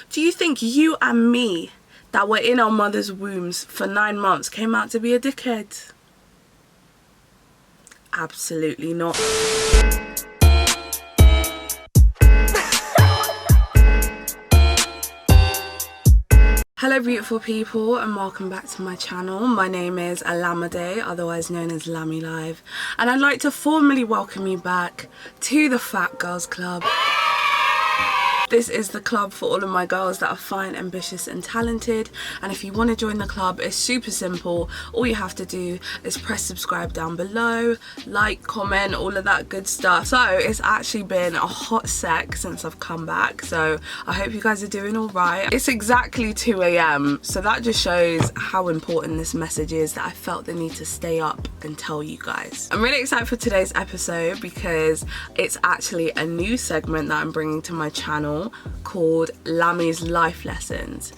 Do you think you and me that were in our mother's wombs for 9 months came out to be a dickhead? Absolutely not. Hello beautiful people and welcome back to my channel. My name is Lami, otherwise known as Lami Live, and I'd like to formally welcome you back to the Fat Girls Club. This is the club for all of my girls that are fine, ambitious and talented, and if you want to join the club, it's super simple. All you have to do is press subscribe down below, like, comment, all of that good stuff. So it's actually been a hot sec since I've come back, so I hope you guys are doing all right. It's exactly 2 AM, so that just shows how important this message is that I felt the need to stay up and tell you guys. I'm really excited for today's episode because it's actually a new segment that I'm bringing to my channel called Lami's Life Lessons,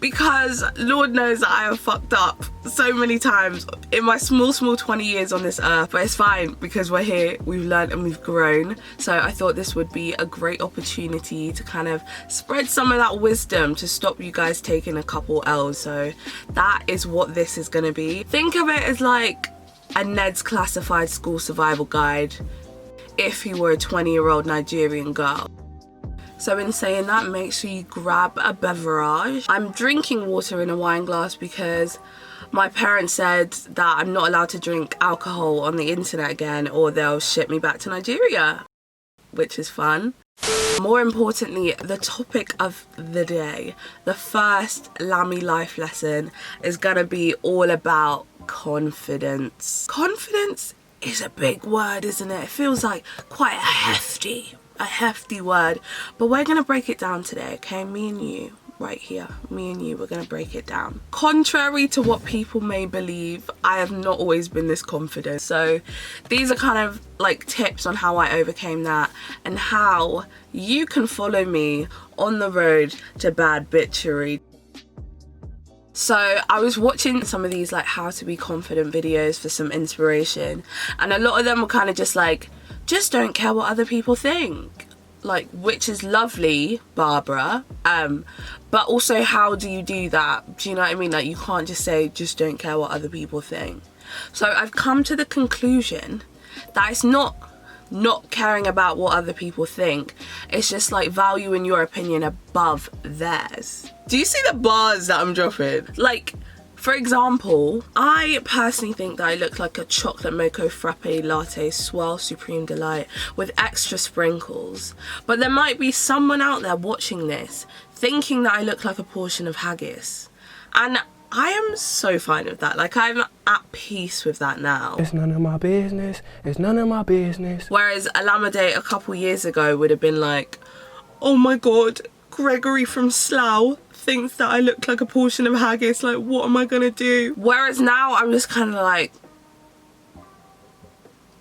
because Lord knows that I have fucked up so many times in my small 20 years on this earth, but it's fine because we're here, we've learned and we've grown. So I thought this would be a great opportunity to kind of spread some of that wisdom to stop you guys taking a couple L's. So that is what this is going to be. Think of it as like a Ned's Classified School Survival Guide if you were a 20-year-old Nigerian girl. So in saying that, make sure you grab a beverage. I'm drinking water in a wine glass because my parents said that I'm not allowed to drink alcohol on the internet again or they'll ship me back to Nigeria, which is fun. More importantly, the topic of the day, the first Lami life lesson, is gonna be all about confidence. Confidence is a big word, isn't it? It feels like quite a hefty word, but we're gonna break it down today, okay? Me and you, right here, me and you, we're gonna break it down. Contrary to what people may believe, I have not always been this confident. So these are kind of like tips on how I overcame that and how you can follow me on the road to bad bitchery. So I was watching some of these like how to be confident videos for some inspiration, and a lot of them were kind of just like, just don't care what other people think, like, which is lovely, Barbara, but also how do you do that? Do you know what I mean? Like, you can't just say just don't care what other people think. So I've come to the conclusion that it's not caring about what other people think, it's just like valuing your opinion above theirs. Do you see the bars that I'm dropping? Like, for example, I personally think that I look like a chocolate mocha frappe latte swirl supreme delight with extra sprinkles, but there might be someone out there watching this thinking that I look like a portion of haggis, and I am so fine with that. Like, I'm at peace with that now. It's none of my business, it's none of my business. Whereas Lami a couple years ago would have been like, oh my god, Gregory from Slough thinks that I look like a portion of haggis, like what am I gonna do? Whereas now I'm just kind of like,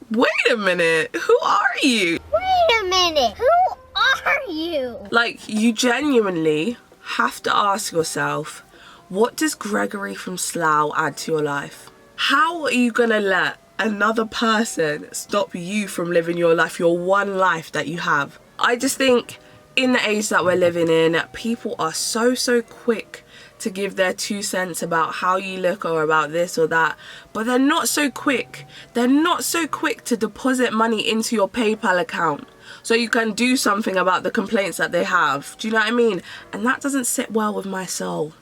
wait a minute, who are you? Wait a minute, who are you? Like, you genuinely have to ask yourself, what does Gregory from Slough add to your life? How are you gonna let another person stop you from living your life, your one life that you have? I just think in the age that we're living in, people are so quick to give their 2 cents about how you look or about this or that, but they're not so quick to deposit money into your PayPal account so you can do something about the complaints that they have. Do you know what I mean? And that doesn't sit well with my soul.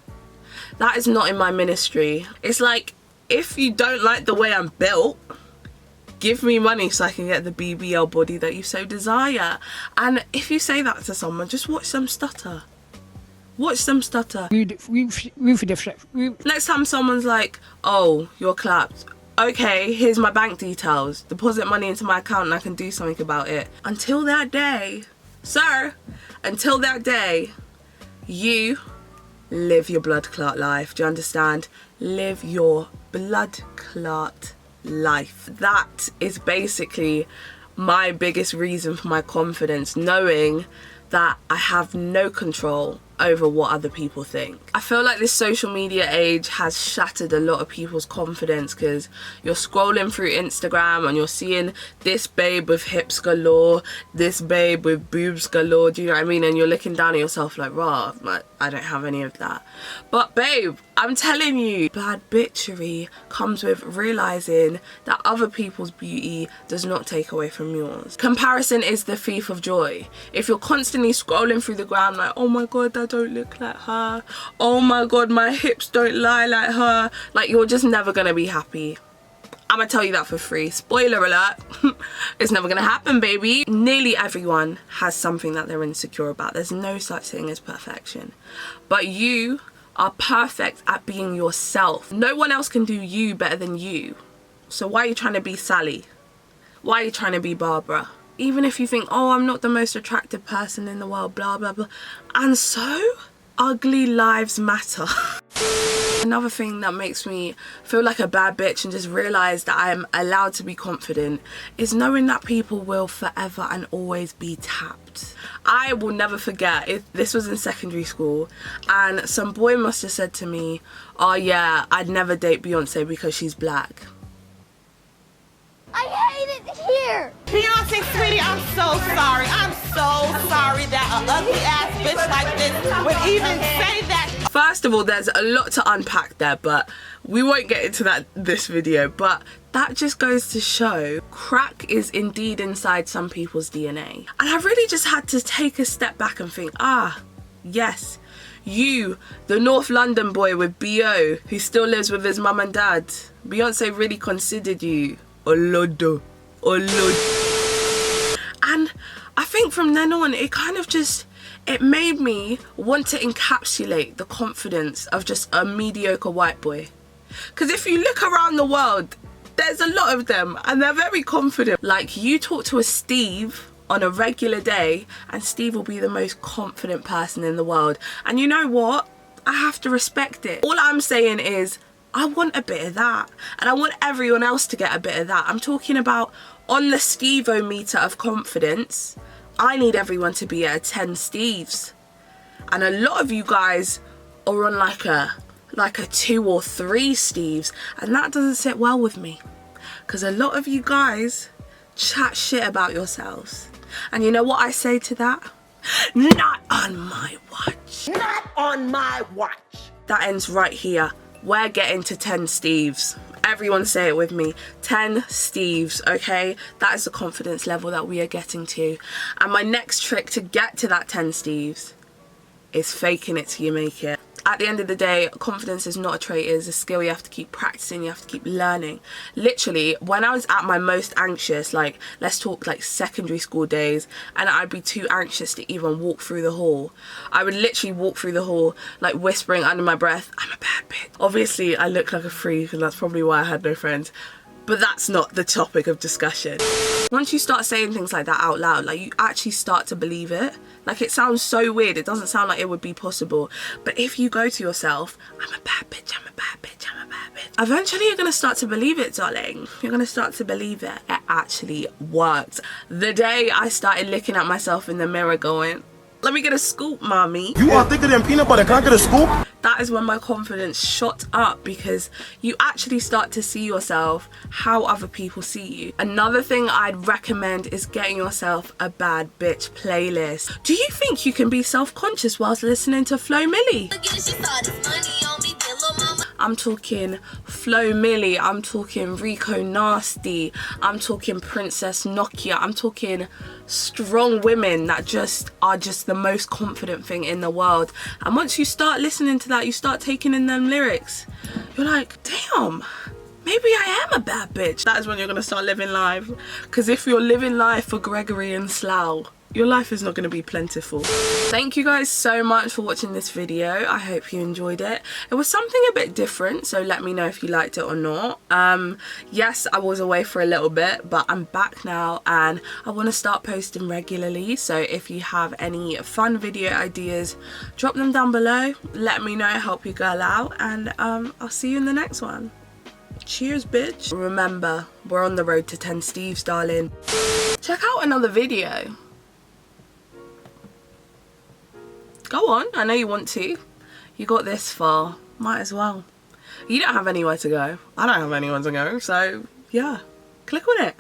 That is not in my ministry. It's like, if you don't like the way I'm built, give me money so I can get the BBL body that you so desire. And if you say that to someone, just watch them stutter. Watch them stutter. Next time someone's like, oh, you're clapped. Okay, here's my bank details. Deposit money into my account and I can do something about it. Until that day, sir, until that day, you live your blood clot life. Do you understand? Live your blood clot life. That is basically my biggest reason for my confidence, knowing that I have no control over what other people think. I feel like this social media age has shattered a lot of people's confidence, because you're scrolling through Instagram and you're seeing this babe with hips galore, this babe with boobs galore, do you know what I mean? And you're looking down at yourself like, rah, like, I don't have any of that. But babe, I'm telling you, bad bitchery comes with realizing that other people's beauty does not take away from yours. Comparison is the thief of joy. If you're constantly scrolling through the ground like, oh my god, I don't look like her, oh my god, my hips don't lie like her, like, you're just never gonna be happy. I'm gonna tell you that for free. Spoiler alert. It's never gonna happen, baby. Nearly everyone has something that they're insecure about. There's no such thing as perfection. But you are perfect at being yourself. No one else can do you better than you. So why are you trying to be Sally? Why are you trying to be Barbara? Even if you think, oh, I'm not the most attractive person in the world, blah, blah, blah. And so, ugly lives matter. Another thing that makes me feel like a bad bitch and just realize that I'm allowed to be confident is knowing that people will forever and always be tapped. I will never forget, this was in secondary school, and some boy must have said to me, oh yeah, I'd never date Beyonce because she's black. I hate it here. Beyonce, sweetie, I'm so sorry. I'm so sorry that an ugly ass bitch like this would even say that. First of all, there's a lot to unpack there, but we won't get into that this video. But that just goes to show crack is indeed inside some people's DNA. And I really just had to take a step back and think, yes, you, the North London boy with B.O. who still lives with his mum and dad. Beyonce really considered you. Olodo. And I think from then on, it kind of just, it made me want to encapsulate the confidence of just a mediocre white boy. Because if you look around the world, there's a lot of them and they're very confident. Like, you talk to a Steve on a regular day and Steve will be the most confident person in the world. And you know what? I have to respect it. All I'm saying is, I want a bit of that, and I want everyone else to get a bit of that. I'm talking about on the Steve-o-meter of confidence, I need everyone to be at a 10 Steves. And a lot of you guys are on like a 2 or 3 Steves, and that doesn't sit well with me. Because a lot of you guys chat shit about yourselves. And you know what I say to that? Not on my watch. Not on my watch. That ends right here. We're getting to 10 Steves. Everyone say it with me. 10 Steves, okay? That is the confidence level that we are getting to. And my next trick to get to that 10 Steves is faking it till you make it. At the end of the day, confidence is not a trait, it is a skill. You have to keep practicing, you have to keep learning. Literally, when I was at my most anxious, like, let's talk like secondary school days, and I'd be too anxious to even walk through the hall, I would literally walk through the hall, like whispering under my breath, I'm a bad bitch. Obviously, I look like a freak, and that's probably why I had no friends. But that's not the topic of discussion. Once you start saying things like that out loud, like, you actually start to believe it. Like, it sounds so weird. It doesn't sound like it would be possible. But if you go to yourself, I'm a bad bitch, I'm a bad bitch, I'm a bad bitch, eventually you're going to start to believe it, darling. You're going to start to believe it. It actually works. The day I started looking at myself in the mirror going, let me get a scoop, mommy. You are thicker than peanut butter. Can I get a scoop? That is when my confidence shot up, because you actually start to see yourself how other people see you. Another thing I'd recommend is getting yourself a bad bitch playlist. Do you think you can be self-conscious whilst listening to Flo Milli? I'm talking Flo Milli, I'm talking Rico Nasty, I'm talking Princess Nokia, I'm talking strong women that just are just the most confident thing in the world. And once you start listening to that, you start taking in them lyrics, you're like, damn, maybe I am a bad bitch. That is when you're gonna start living life. Because if you're living life for Gregory and Slough, your life is not going to be plentiful. Thank you guys so much for watching this video. I hope you enjoyed it. It was something a bit different, so let me know if you liked it or not. Yes, I was away for a little bit, but I'm back now and I want to start posting regularly. So if you have any fun video ideas, drop them down below. Let me know, help your girl out, and I'll see you in the next one. Cheers, bitch. Remember, we're on the road to 10 Steves, darling. Check out another video. Go on, I know you want to. You got this far, might as well. You don't have anywhere to go. I don't have anywhere to go, so yeah, click on it.